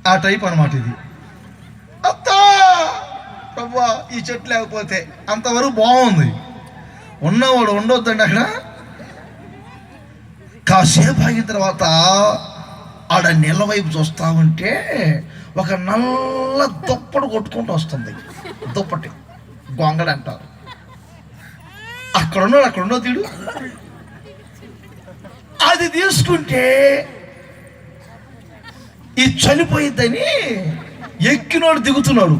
ఆ టైప్ అనమాట ఇది. అత్తా ప్రభా ఈ చెట్టు లేకపోతే అంతవరకు బాగుంది, ఉన్నవాడు ఉండొద్దండి అక్కడ. కాసేపు ఆగిన తర్వాత ఆడ నీళ్ళ వైపు చూస్తా ఉంటే ఒక నల్ల దుప్పటి కొట్టుకుంటూ వస్తుంది. దుప్పటి గొంగడ అంటారు. అక్కడున్నాడు తీడు. అది తీసుకుంటే ఈ చనిపోయిద్దని ఎక్కినోడు దిగుతున్నాడు.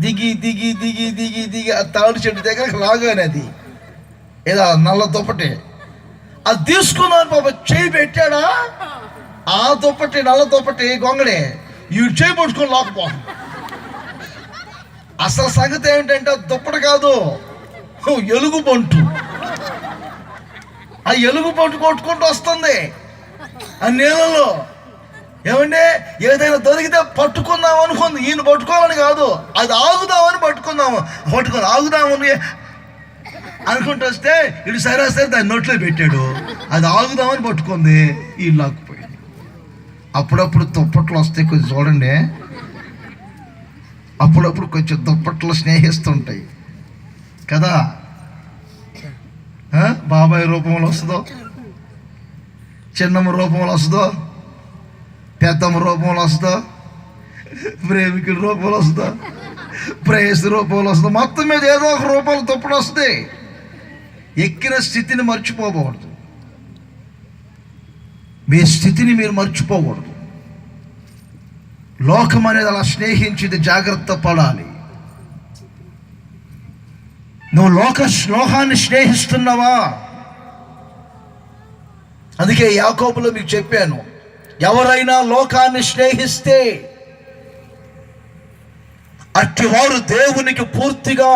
దిగి దిగి దిగి దిగి దిగి ఆ తాడు చెట్టు దగ్గర లాగానే అది ఏదో నల్ల దుప్పటి అది తీసుకున్నాను. పాప చేయి పెట్టాడా, ఆ దుప్పటి నల్ల దుప్పటి గొంగడే ఈ చేయి పట్టుకొని లాకపో. అసలు సంగతి ఏమిటంటే దుప్పటి కాదు, ఎలుగు బంటు. ఆ ఎలుగు బంటు కొట్టుకుంటూ వస్తుంది ఆ నీళ్ళలో. ఏమంటే ఏదైనా దొరికితే పట్టుకుందాం అనుకుంది. ఈయన పట్టుకోవాలని కాదు, అది ఆగుదామని ఆగుదామని అనుకుంటూ వస్తే ఇటు సరే దాన్ని నోట్లో పెట్టాడు. అది ఆగుదామని పట్టుకుంది, ఈ లాక్కుపోయింది. అప్పుడప్పుడు దుప్పట్లు వస్తాయి కొంచెం చూడండి, అప్పుడప్పుడు కొంచెం దుప్పట్లు స్నేహిస్తుంటాయి కదా. బాబాయ్ రూపంలో వస్తుందో, చిన్నమ్మ రూపంలో వస్తుందో, పెద్దమ్మ రూపంలో వస్తుందో, ప్రేమికుల రూపంలో వస్తుందో, ప్రేయసి రూపంలో వస్తుందో, మొత్తం మీద ఏదో ఒక రూపంలో దుప్పటి వస్తుంది. ఎక్కిన స్థితిని మర్చిపోకూడదు, మీ స్థితిని మీరు మర్చిపోకూడదు. లోకం అనేది అలా స్నేహించింది, జాగ్రత్త పడాలి. నువ్వు లోకాన్ని స్నేహిస్తున్నావా? అందుకే యాకోబులో మీకు చెప్పాను, ఎవరైనా లోకాన్ని స్నేహిస్తే అట్టివారు దేవునికి పూర్తిగా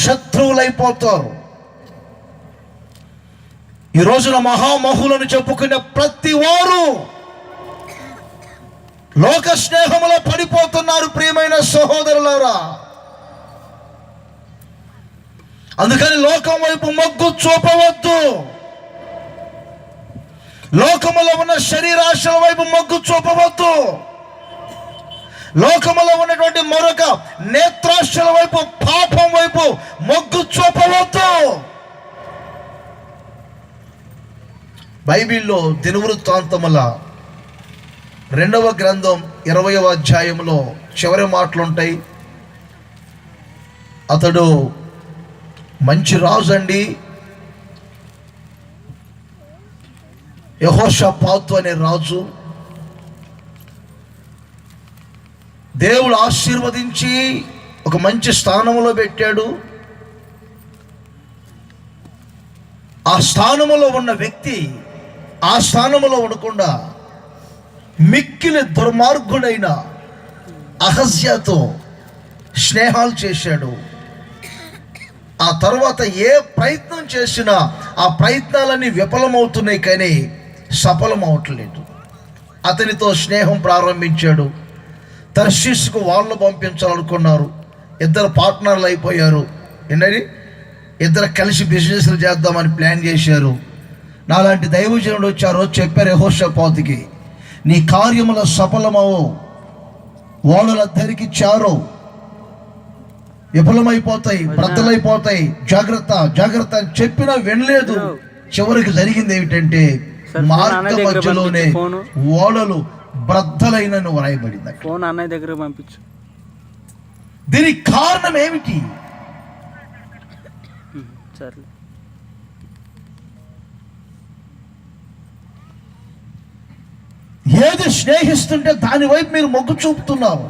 శత్రువులైపోతారు. ఈ రోజున మహామహులను చెప్పుకునే ప్రతి వారు లోక స్నేహంలో పడిపోతున్నారు. ప్రియమైన సహోదరులారా, అందుకని లోకం వైపు మొగ్గు చూపవద్దు. లోకములో ఉన్న శరీరాశల వైపు మొగ్గు చూపవద్దు. లోకములో ఉన్నటువంటి మరొక నేత్రాశల వైపు, పాపం వైపు మొగ్గు చూపవద్దు. బైబిల్లో దినవృత్తాంతముల 2వ గ్రంథం 20వ అధ్యాయంలో చివరి మాటలుంటాయి. అతడు మంచి రాజు అండి, యెహోషాపాతు అనే రాజు. దేవుడు ఆశీర్వదించి ఒక మంచి స్థానంలో పెట్టాడు. ఆ స్థానములో ఉన్న వ్యక్తి ఆ స్థానములో ఉండకుండా మిక్కిలి దుర్మార్గుడైన అహజ్యాతో స్నేహాలు చేశాడు. ఆ తర్వాత ఏ ప్రయత్నం చేసినా ఆ ప్రయత్నాలన్నీ విఫలమవుతున్నాయి, కానీ సఫలం అవట్లేదు. అతనితో స్నేహం ప్రారంభించాడు. తర్షీసుకు వాళ్ళు పంపించాలనుకున్నారు. ఇద్దరు పార్ట్నర్లు అయిపోయారు. ఏంటని ఇద్దరు కలిసి బిజినెస్లు చేద్దామని ప్లాన్ చేశారు. నాలాంటి దైవజనుడు వచ్చారు, చెప్పారు యెహోషాపాతుకి, నీ కార్యముల సఫలమవు, ఓడల ధరికిచ్చారు, విఫలమైపోతాయి, బ్రద్దలైపోతాయి, జాగ్రత్త జాగ్రత్త అని చెప్పినా వినలేదు. చివరికి జరిగింది ఏమిటంటే మార్గ మధ్యలోనే ఓడలు బ్రద్దలైనను వ్రాయబడింది. ఫోన్ అన్నయ్య దగ్గర పంపించు. దీనికి కారణం ఏమిటి? సరే, ఏది స్నేహిస్తుంటే దాని వైపు మీరు మొగ్గు చూపుతున్నారు.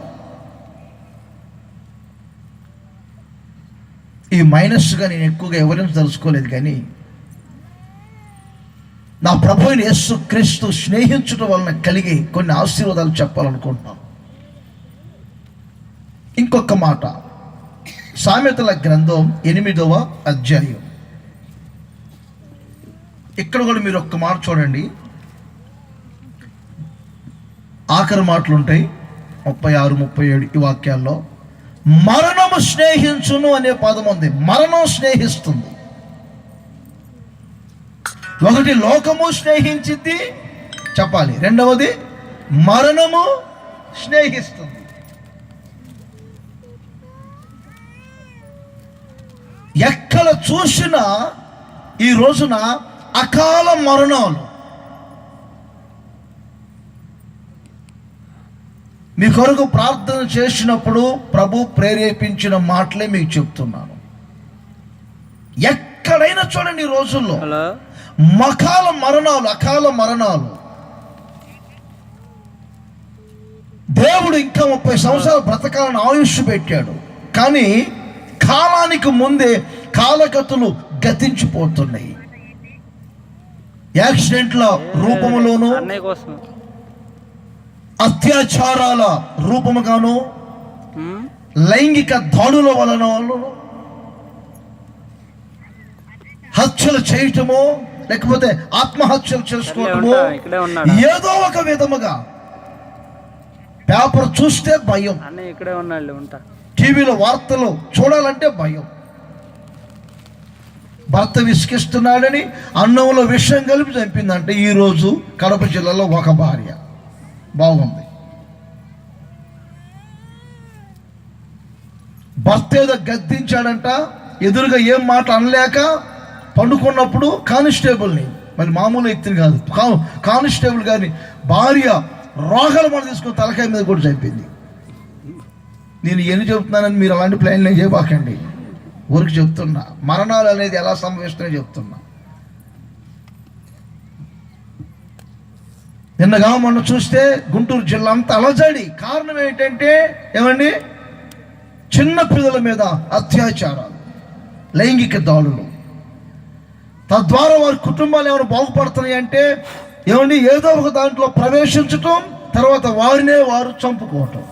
ఈ మైనస్గా నేను ఎక్కువగా ఎవరైనా తెలుసుకోలేదు, కానీ నా ప్రభువైన యేసు క్రీస్తు స్నేహించడం వలన కలిగి కొన్ని ఆశీర్వాదాలు చెప్పాలనుకుంటున్నాను. ఇంకొక మాట, సామెతల గ్రంథం 8వ అధ్యాయం. ఇక్కడ కూడా మీరు ఒక్క మాట చూడండి, ఆఖరి మాటలు ఉంటాయి 36, 37 ఈ వాక్యాల్లో. మరణము స్నేహించును అనే పదం ఉంది. మరణం స్నేహిస్తుంది. ఒకటి లోకము స్నేహించింది చెప్పాలి, రెండవది మరణము స్నేహిస్తుంది. ఎక్కడ చూసినా ఈ రోజున అకాల మరణాలు. మీ కొరకు ప్రార్థన చేసినప్పుడు ప్రభు ప్రేరేపించిన మాటలే మీకు చెప్తున్నాను. ఎక్కడైనా చూడండి ఈ రోజుల్లో అకాల మరణాలు. దేవుడు ఇంకా 30 సంవత్సరాలు బ్రతకాలని ఆయుష్ పెట్టాడు, కానీ కాలానికి ముందే కాలగతులు గతించిపోతున్నాయి. యాక్సిడెంట్ల రూపములోను, అత్యాచారాల రూపముగాను, లైంగిక దాడుల వలన హత్యలు చేయటము, లేకపోతే ఆత్మహత్యలు చేసుకోవటము, ఏదో ఒక విధముగా. పేపర్ చూస్తే భయం, టీవీలో వార్తలు చూడాలంటే భయం. భర్త విసిగిస్తున్నాడని అన్నంలో విషం కలిపి చంపిందంటే ఈరోజు కడప జిల్లాలో ఒక భార్య. బాగుంది. భర్త ఏదో గద్దించాడంట, ఎదురుగా ఏం మాట అనలేక పండుకున్నప్పుడు కానిస్టేబుల్ని, మరి మామూలు వ్యక్తిని కాదు, కానిస్టేబుల్ గారిని భార్య రోగాలు మనం తీసుకుని తలకాయ మీద కూడా చంపింది. నేను ఎన్ని చెబుతున్నానని మీరు అలాంటి ప్లాన్లు చేయబాకండి. ఊరికి చెప్తున్నా, మరణాలు అనేది ఎలా సంభవిస్తున్నాయో చెప్తున్నా. నిన్నగా మొన్న చూస్తే గుంటూరు జిల్లా అంతా అలజడి. కారణం ఏంటంటే ఏమండి, చిన్న పిల్లల మీద అత్యాచారాలు, లైంగిక దాడులు. తద్వారా వారి కుటుంబాలు ఏమైనా బాగుపడుతున్నాయి అంటే ఏమండి, ఏదో ఒక దాంట్లో ప్రవేశించటం, తర్వాత వారినే వారు చంపుకోవటం.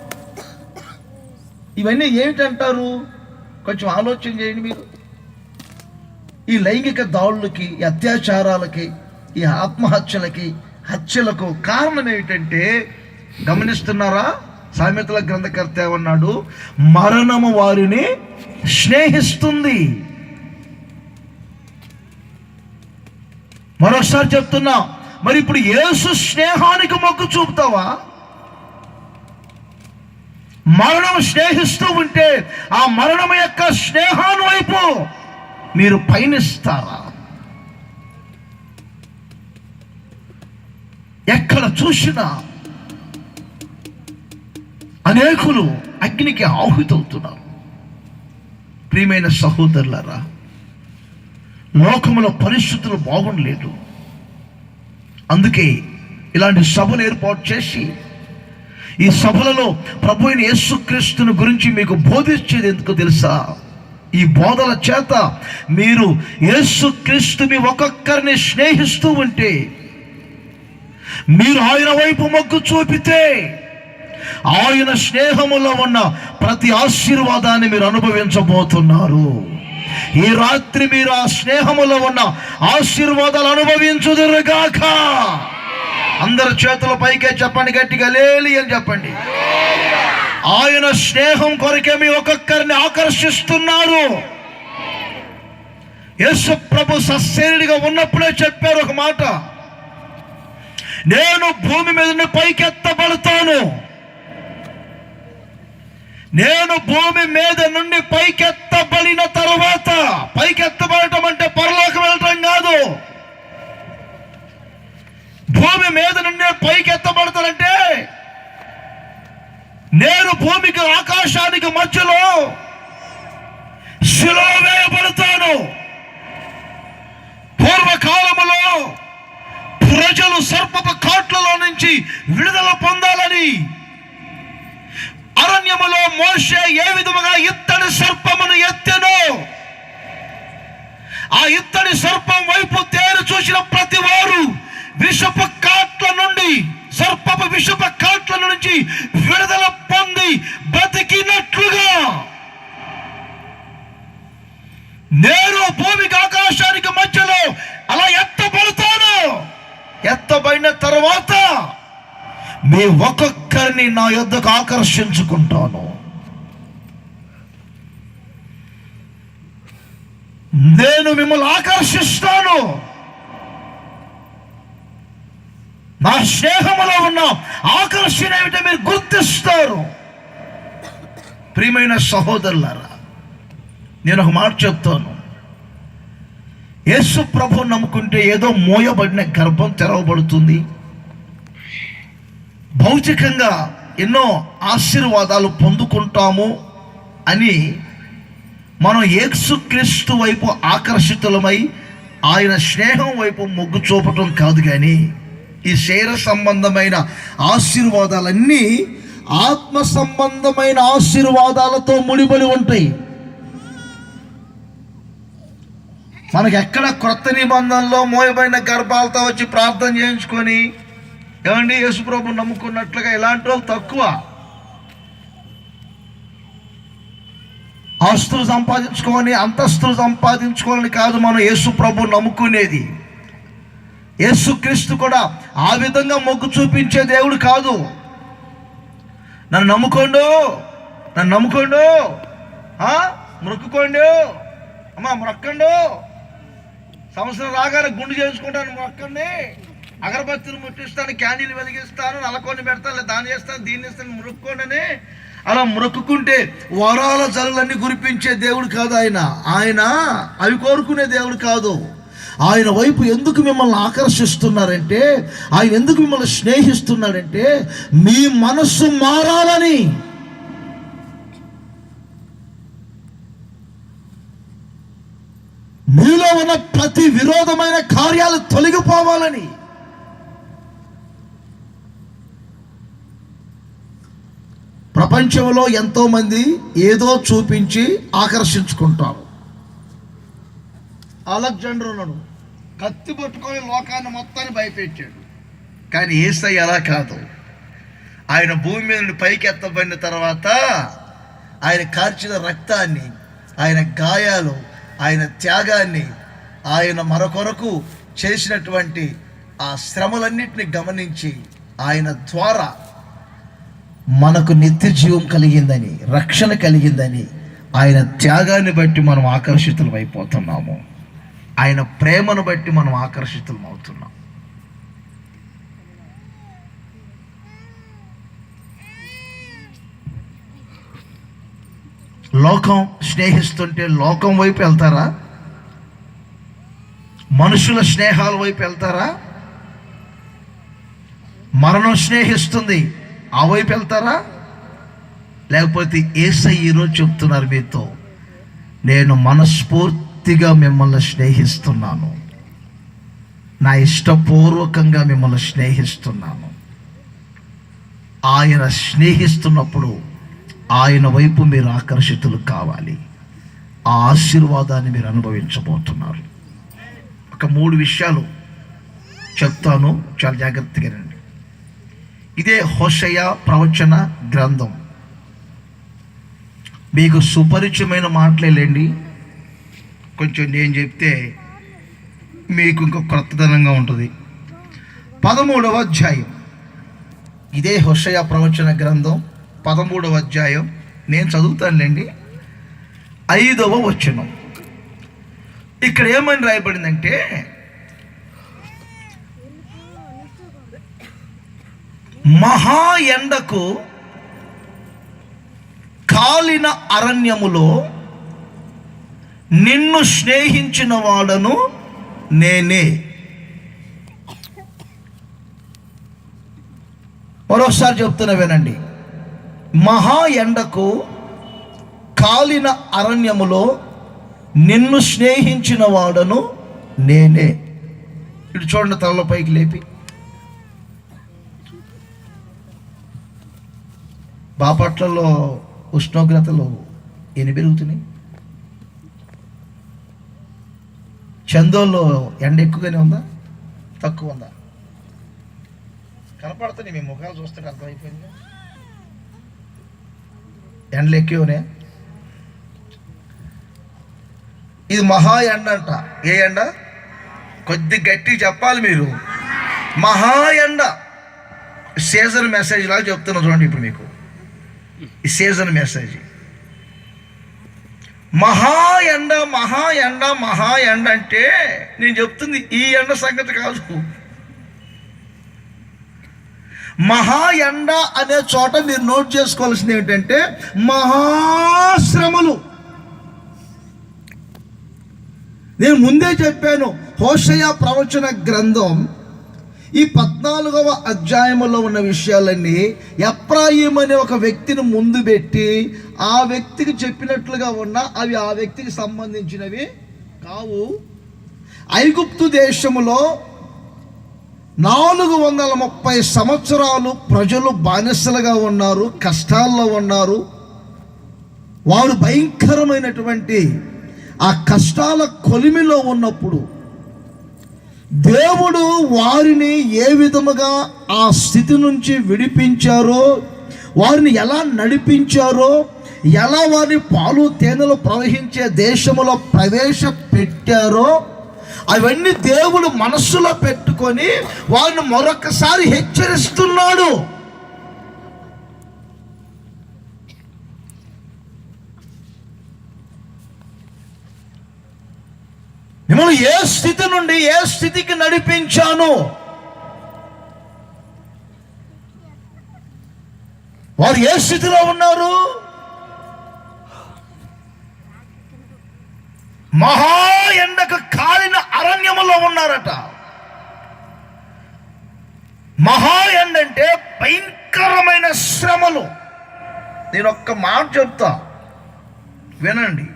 ఇవన్నీ ఏమిటంటారు? కొంచెం ఆలోచన చేయండి మీరు. ఈ లైంగిక దాడులకి, ఈ అత్యాచారాలకి, ఈ ఆత్మహత్యలకి, హత్యలకు కారణం ఏమిటంటే గమనిస్తున్నారా? సామెతల గ్రంథకర్త ఏమన్నాడు? మరణము వారిని స్నేహిస్తుంది. మరోసారి చెప్తున్నా, మరి ఇప్పుడు యేసు స్నేహానికి మొగ్గు చూపుతావా? మరణం స్నేహిస్తూ ఉంటే ఆ మరణం యొక్క స్నేహాన్ని వైపు మీరు పయనిస్తారా? ఎక్కడ చూసినా అనేకులు అగ్నికి ఆహుతవుతున్నారు. ప్రియమైన సహోదరులారా, లోకములో పరిస్థితులు బాగుండలేదు. అందుకే ఇలాంటి సభలు ఏర్పాటు చేసి ఈ సభలలో ప్రభు అయిన యేసుక్రీస్తుని గురించి మీకు బోధించేది ఎందుకు తెలుసా? ఈ బోధల చేత మీరు యేసుక్రీస్తుని ఒక్కొక్కరిని స్నేహిస్తూ ఉంటే, మీరు ఆయన వైపు మొగ్గు చూపితే, ఆయన స్నేహములో ఉన్న ప్రతి ఆశీర్వాదాన్ని మీరు అనుభవించబోతున్నారు. ఈ రాత్రి మీరు ఆ స్నేహములో ఉన్న ఆశీర్వాదాలు అనుభవించుదురుగాక. అందరు చేతుల పైకే చెప్పండి, గట్టిగా లేలి అని చెప్పండి. ఆయన స్నేహం కొరకే మీ ఒక్కొక్కరిని ఆకర్షిస్తున్నారు. యేసు ప్రభు సశరీరిగా ఉన్నప్పుడే చెప్పారు ఒక మాట, నేను భూమి మీద నుండి పైకెత్తబడతాను. నేను భూమి మీద నుండి పైకెత్తబడిన తరువాత, పైకెత్తబడటం అంటే పరలోకం వెళ్ళటం కాదు. భూమి మీద నుండి పైకెత్తబడతానంటే నేను భూమికి ఆకాశానికి మధ్యలో శిలువ వేయబడతాను. పూర్వకాలములో ప్రజలు సర్పపు కాట్లలో నుంచి విడుదల పొందాలని అరణ్యములో మోషే ఏ విధముగా ఇత్తడి సర్పమును ఎత్తెనో, ఆ ఇత్తడి సర్పం వైపు తేరు చూసిన ప్రతి వారు విషపు కాట్ల నుండి, సర్పపు విషపు కాట్ల నుంచి విడుదల పొంది బ్రతికినట్లుగా నేను భూమికి ఆకాశానికి మధ్యలో అలా ఎత్తబడతాను. ఎత్తబడిన తర్వాత మీ ఒక్కొక్కరిని నా యొద్దకు ఆకర్షించుకుంటాను. నేను మిమ్మల్ని ఆకర్షిస్తాను. మా స్నేహములో ఉన్న ఆకర్షణ ఏమిటో మీరు గుర్తిస్తారు. ప్రియమైన సహోదరులారా, నేను ఒక మాట చెప్తాను. యేసు ప్రభువుని నమ్ముకుంటే ఏదో మోయబడిన గర్భం తెరవబడుతుంది, భౌతికంగా ఎన్నో ఆశీర్వాదాలు పొందుకుంటాము అని మనం యేసుక్రీస్తు వైపు ఆకర్షితులమై ఆయన స్నేహం వైపు మొగ్గు చూపటం కాదు. కానీ ఈ శరీర సంబంధమైన ఆశీర్వాదాలన్నీ ఆత్మ సంబంధమైన ఆశీర్వాదాలతో ముడిపడి ఉంటాయి. మనకి ఎక్కడ క్రొత్త నిబంధనలో మోయబడిన గర్భాలతో వచ్చి ప్రార్థన చేయించుకొని ఏమండి యేసుప్రభుని నమ్ముకున్నట్లుగా ఇలాంటి వాళ్ళు తక్కువ. ఆస్తులు సంపాదించుకొని అంతస్తులు సంపాదించుకోవాలని కాదు మనం యేసుప్రభుని నమ్ముకునేది. యేసుక్రీస్తు కూడా ఆ విధంగా మొగ్గు చూపించే దేవుడు కాదు. నన్ను నమ్ముకోండు, నన్ను నమ్ముకోండు, మొక్కుకోండు, అమ్మా మొక్కండు, సంవత్సరం రాగానే గుండు చేసుకుంటాను మొక్కండి, అగరబత్తులు ముట్టిస్తాను, క్యాండిల్ వెలిగిస్తాను, నలకొని పెడతాను, దాన్ని చేస్తాను, దీన్ని ఇస్తాను, మొక్కుకోండి అని అలా మొక్కుకుంటే వరాల జలులన్నీ కురిపించే దేవుడు కాదు ఆయన. ఆయన అవి కోరుకునే దేవుడు కాదు. ఆయన వైపు ఎందుకు మిమ్మల్ని ఆకర్షిస్తున్నారంటే, ఆయన ఎందుకు మిమ్మల్ని స్నేహిస్తున్నాడంటే మీ మనస్సు మారాలని. మీలో ఉన్న ప్రతి విరోధమైన కార్యాలు తొలగిపోవాలని. ప్రపంచంలో ఎంతో మంది ఏదో చూపించి ఆకర్షించుకుంటారు. అలెగ్జాండర్ ఉన్నాడు, కత్తి పట్టుకొని లోకాన్ని మొత్తాన్ని భయపెట్టాడు. కానీ యేసయ్య అలా కాదు. ఆయన భూమి మీద నుండి పైకి ఎత్తబడిన తర్వాత ఆయన కార్చిన రక్తాన్ని, ఆయన గాయాలు, ఆయన త్యాగాన్ని, ఆయన మరొకరకు చేసినటువంటి ఆ శ్రమలన్నింటినీ గమనించి ఆయన ద్వారా మనకు నిత్య జీవం కలిగిందని, రక్షణ కలిగిందని, ఆయన త్యాగాన్ని బట్టి మనం ఆకర్షితులం అయిపోతున్నాము. ఆయన ప్రేమను బట్టి మనం ఆకర్షితులం అవుతున్నాం. లోకం స్నేహిస్తుంటే లోకం వైపు వెళ్తారా? మనుషుల స్నేహాల వైపు వెళ్తారా? మరణం స్నేహిస్తుంది, ఆ వైపు వెళ్తారా? లేకపోతే యేసయ్య ఈరోజు చెప్తున్నారు మీతో, నేను మనస్ఫూర్తిగా మిమ్మల్ని స్నేహిస్తున్నాను, నా ఇష్టపూర్వకంగా మిమ్మల్ని స్నేహిస్తున్నాను. ఆయన స్నేహిస్తున్నప్పుడు ఆయన వైపు మీరు ఆకర్షితులు కావాలి. ఆ ఆశీర్వాదాన్ని మీరు అనుభవించబోతున్నారు. ఒక 3 విషయాలు చెప్తాను, చాలా జాగ్రత్తగా రండి. ఇదే హోషేయ ప్రవచన గ్రంథం. మీకు సుపరిచయమైన మాటలేండి, కొంచెం నేను చెప్తే మీకు ఇంకో క్రొత్తదనంగా ఉంటుంది. 13వ అధ్యాయం, ఇదే హోషేయ ప్రవచన గ్రంథం 13వ అధ్యాయం. నేను చదువుతానులేండి. 5వ వచనం. ఇక్కడ ఏమని రాయబడిందంటే, మహా ఎండకు కాలిన అరణ్యములో నిన్ను స్నేహించిన వాడను నేనే. మరోసారి చెప్తున్నా వినండి. మహా ఎండకు కాలిన అరణ్యములో నిన్ను స్నేహించిన వాడను నేనే. ఇటు చూడండి, తలలో పైకి లేపి. బాపట్లలో ఉష్ణోగ్రతలు ఎన్ని పెరుగుతున్నాయి? చందోల్లో ఎండ ఎక్కువగానే ఉందా, తక్కువ ఉందా? కనపడుతుంది, మీ ముఖాలు చూస్తే అర్థమైపోయింది. ఎండలు ఎక్కువనే. ఇది మహా ఎండ అంట. ఏ ఎండ? కొద్ది గట్టి చెప్పాలి మీరు. మహా ఎండ. సీజన్ మెసేజ్ లాగా చెప్తున్నా చూడండి. ఇప్పుడు మీకు ఈ సీజన్ మెసేజ్. మహా ఎండ, మహా ఎండ, మహా ఎండ అంటే నేను చెప్తుంది ఈ ఎండ సంగతి కాదు. మహా ఎండ అనే చోట మీరు నోట్ చేసుకోవాల్సింది ఏంటంటే మహాశ్రమలు. నేను ముందే చెప్పాను, హోషేయ ప్రవచన గ్రంథం ఈ 14వ అధ్యాయంలో ఉన్న విషయాలన్నీ ఎఫ్రాయిం అనే ఒక వ్యక్తిని ముందు పెట్టి ఆ వ్యక్తికి చెప్పినట్లుగా ఉన్న అవి ఆ వ్యక్తికి సంబంధించినవి కావు. ఐగుప్తు దేశములో 430 సంవత్సరాలు ప్రజలు బానిసలుగా ఉన్నారు, కష్టాల్లో ఉన్నారు. వారు భయంకరమైనటువంటి ఆ కష్టాల కొలిమిలో ఉన్నప్పుడు దేవుడు వారిని ఏ విధముగా ఆ స్థితి నుంచి విడిపించారో, వారిని ఎలా నడిపించారో, ఎలా వారిని పాలు తేనెలు ప్రవహించే దేశంలో ప్రవేశపెట్టారో అవన్నీ దేవుడు మనస్సులో పెట్టుకొని వారిని మరొకసారి హెచ్చరిస్తున్నాడు. మిమ్మల్ని ఏ స్థితి నుండి ఏ స్థితికి నడిపించాను, వారు ఏ స్థితిలో ఉన్నారు? మహా ఎండకు కాలిన అరణ్యములో ఉన్నారట. మహా ఎండ అంటే భయంకరమైన శ్రమలు. నేను ఒక్క మాట చెప్తా, వినండి,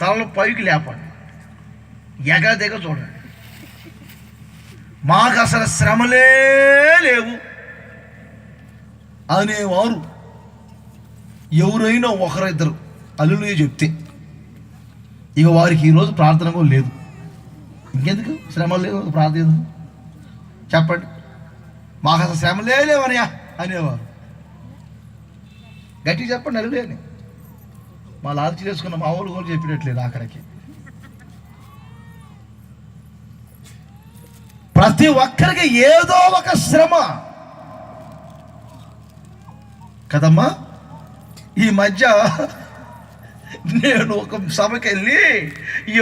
తలను పైకి లేపండి, ఎగదెగ చూడండి. మాకు అసలు శ్రమలే లేవు అనేవారు ఎవరైనా ఒకరిద్దరు హల్లెలూయా చెప్తే ఇక వారికి ఈరోజు ప్రార్థన కూడా లేదు. ఇంకెందుకు శ్రమలు లేవు, ప్రార్థన చెప్పండి. మాకు అసలు శ్రమలే లేవనయా అనేవారు. గట్టి చెప్పండి హల్లెలూయా అని. మా లాల్చి చేసుకున్న మా వాళ్ళు కూడా చెప్పినట్లేదు. ఆఖరికి ప్రతి ఒక్కరికి ఏదో ఒక శ్రమ కదమ్మా. ఈ మధ్య నేను ఒక సభకి వెళ్ళి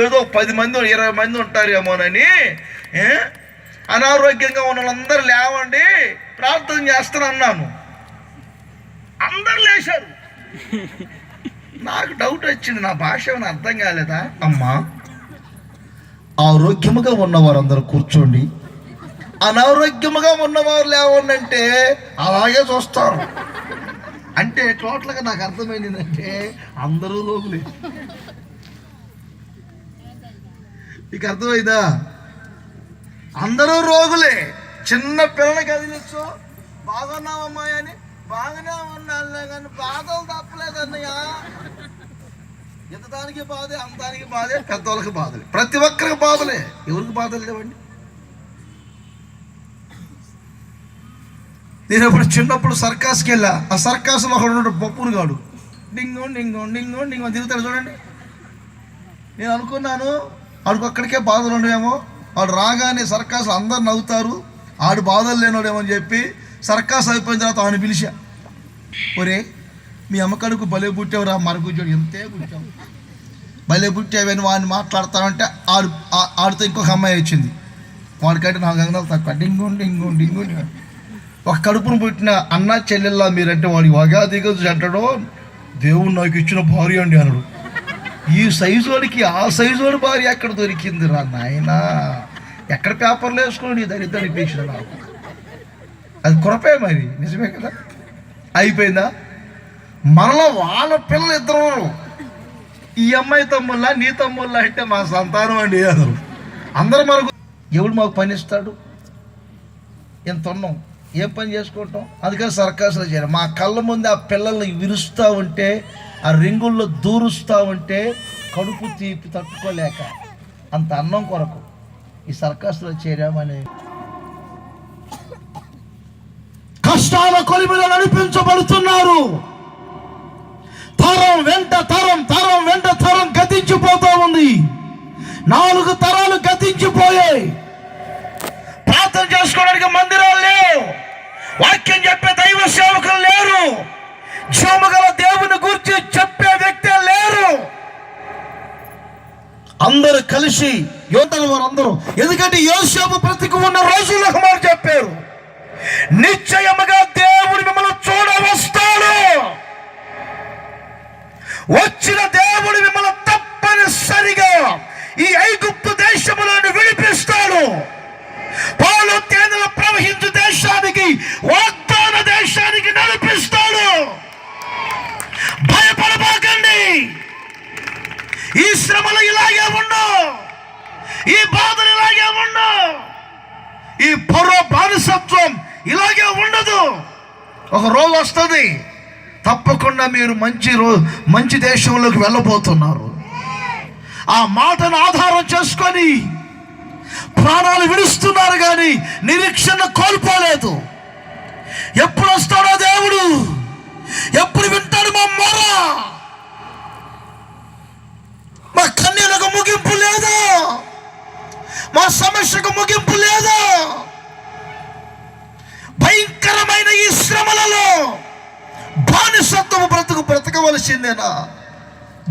ఏదో 10 మంది 20 మంది ఉంటారేమోనని అనారోగ్యంగా ఉన్న వాళ్ళందరూ లేవండి ప్రార్థన చేస్తాను అన్నాను. అందరు లేచారు. నాకు డౌట్ వచ్చింది, నా భాష ఏమైనా అర్థం కాలేదా? అమ్మా, ఆరోగ్యముగా ఉన్నవారు అందరూ కూర్చోండి, అనారోగ్యముగా ఉన్నవారు లేవంటే అలాగే చూస్తారు. అంటే టోటల్గా నాకు అర్థమైంది ఏంటంటే అందరూ రోగులే. మీకు అర్థమైందా? అందరూ రోగులే. చిన్న పిల్లలు కదిలించు, బాగున్నావమ్మాయి అని, బాగానే ఉన్నానులే కానీ బాధలు తప్పలేదన్నయ్య. ఎంతదానికి బాధే, అంతానికి బాధే, పెద్దవాళ్ళకి బాధలే, ప్రతి ఒక్కరికి బాధలే. ఎవరికి బాధలు లేవండి? నేను ఎప్పుడు చిన్నప్పుడు సర్కాస్కి వెళ్ళా. ఆ సర్కాస్లో ఒకడు పప్పును గాడు డింగో డింగో డింగో డింగో తిరుగుతాడు చూడండి. నేను అనుకున్నాను ఆడికి అక్కడికే బాధలు ఉండేమో, వాడు రాగానే సర్కాస్ అందరు నవ్వుతారు, ఆడు బాధలు లేనోడేమో అని చెప్పి సర్కాస్ అయిపోయిన తర్వాత ఆయన పిలిచా, ఒరే మీ అమ్మకడుకు భలే పుట్టావురా, మరగుజ్జోడు ఎంతే పుట్టావు, భలే పుట్టావని వాడిని మాట్లాడతామంటే ఆడితో ఇంకొక అమ్మాయి వచ్చింది. వాడికంటే 4 అంగనాలు తక్కువ. డింగు డింగు డింగు. ఒక కడుపును పుట్టిన అన్న చెల్లెల్లా మీరంటే వాడికి వగా దిగదు అంటాడో, దేవుడు నాకు ఇచ్చిన భార్య అండి అన్నాడు. ఈ సైజు వాడికి ఆ సైజు వాడి భార్య ఎక్కడ దొరికింది రా నాయన, ఎక్కడ పేపర్లు వేసుకోండి దరిద్రానికి పేసిన నాకు. అది కురపే మరి, నిజమే కదా. అయిపోయిందా? మనలో వాళ్ళ పిల్లలు ఇద్దరు, ఈ అమ్మాయి తమ్ముళ్ళ నీ తమ్ముళ్ళ అంటే మా సంతానం అండి అన్నారు. అందరూ మనకు ఎవడు మాకు పని ఇస్తాడు? ఎంత ఉన్నాం, ఏం పని చేసుకుంటాం? అందుకని సర్కాసులు చేయాలి. మా కళ్ళ ముందు ఆ పిల్లల్ని విరుస్తూ ఉంటే, ఆ రింగుల్లో దూరుస్తూ ఉంటే కడుపు తీపి తట్టుకోలేక అంత అన్నం కొరకు ఈ సర్కాసులో చేరామని. కష్టాల కొలిమిలో నడిపించబడుతున్నారు. తరం వెంట తరం, తరం వెంట తరం గతించిపోతూ ఉంది. 4 తరాలు గతించిపోయాయి. ప్రార్థన చేసుకోవడానికి మందిరాలు లేవు, వాక్యం చెప్పే దైవ సేవకులు లేరు, జీవముగల దేవుని గురించి చెప్పే వ్యక్తి లేరు. అందరూ కలిసి యోధులు వారు అందరూ, ఎందుకంటే యోసేపు బ్రతికి ఉన్న రోజులకు మాట చెప్పారు, నిశ్చయముగా దేవుడు మిమ్మల్ని చూడవస్తాడు. వచ్చిన దేవుడు మిమ్మల్ని తప్పనిసరిగా ఈ ఐగుప్తు దేశములో విడిపిస్తాడు. పాలు తేనెలు ప్రవహించు దేశానికి, వాగ్దాన దేశానికి నడిపిస్తాడు. భయపడబాకండి. ఈ శ్రమలు ఇలాగే ఉండు, ఈ బాధలు ఇలాగే ఉండు, ఈ పొరో బానిసత్వం ఇలాగే ఉండదు. ఒక రోజు వస్తుంది, తప్పకుండా మీరు మంచి దేశంలోకి వెళ్ళబోతున్నారు. ఆ మాటను ఆధారం చేసుకొని ప్రాణాలు విడుస్తున్నారు, కానీ నిరీక్షణ కోల్పోలేదు. ఎప్పుడు వస్తాడో దేవుడు, ఎప్పుడు వింటాడు మా మొర? మా కన్నీలకు ముగింపు లేదు, మా సమస్యకు ముగింపు లేదు. భయంకరమైన ఈ శ్రమలలో బానిసత్వము బ్రతకవలసిందేనా?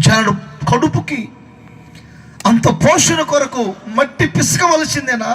జనుడు కడుపుకి అంత పోషణ కొరకు మట్టి పిసకవలసిందేనా?